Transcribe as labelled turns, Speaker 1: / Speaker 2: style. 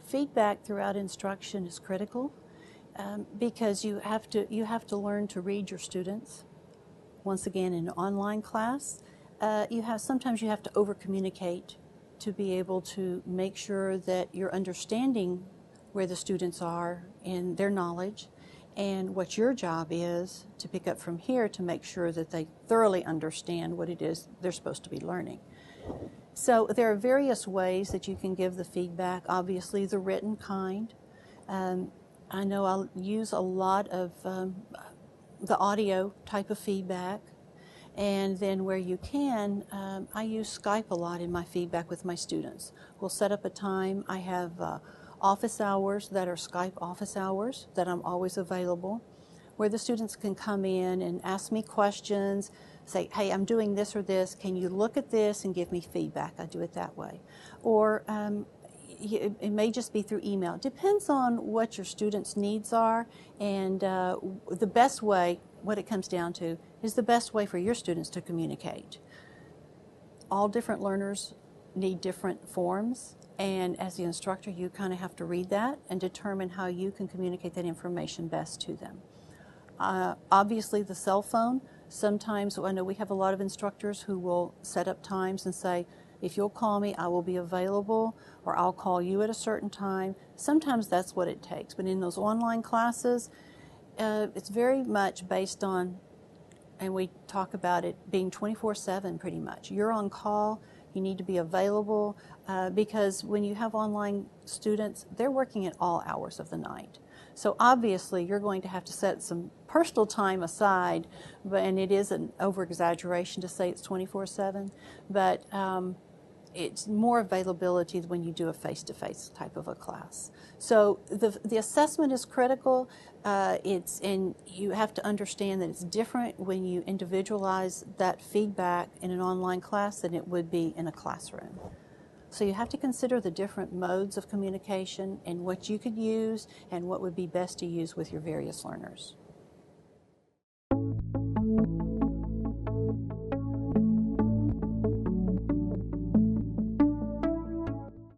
Speaker 1: Feedback throughout instruction is critical because you have to learn to read your students. Once again, in an online class, sometimes you have to over communicate to be able to make sure that you're understanding where the students are in their knowledge, and what your job is to pick up from here to make sure that they thoroughly understand what it is they're supposed to be learning. So there are various ways that you can give the feedback. Obviously, the written kind. I know I'll use a lot of the audio type of feedback. And then where you can, I use Skype a lot in my feedback with my students. We'll set up a time. I have office hours that are Skype office hours that I'm always available, where the students can come in and ask me questions, say, hey, I'm doing this or this, can you look at this and give me feedback? I do it that way. Or it may just be through email. It depends on what your students' needs are, and the best way, what it comes down to, is the best way for your students to communicate. All different learners need different forms, and as the instructor, you kind of have to read that and determine how you can communicate that information best to them. Obviously, the cell phone, sometimes I know we have a lot of instructors who will set up times and say, if you'll call me, I will be available, or I'll call you at a certain time. Sometimes that's what it takes, but in those online classes, it's very much based on, and we talk about it being 24/7 pretty much. You're on call, you need to be available, because when you have online students, they're working at all hours of the night. So obviously you're going to have to set some personal time aside, and it is an over-exaggeration to say it's 24/7, but it's more availability when you do a face-to-face type of a class. So the assessment is critical. And you have to understand that it's different when you individualize that feedback in an online class than it would be in a classroom. So you have to consider the different modes of communication and what you could use and what would be best to use with your various learners.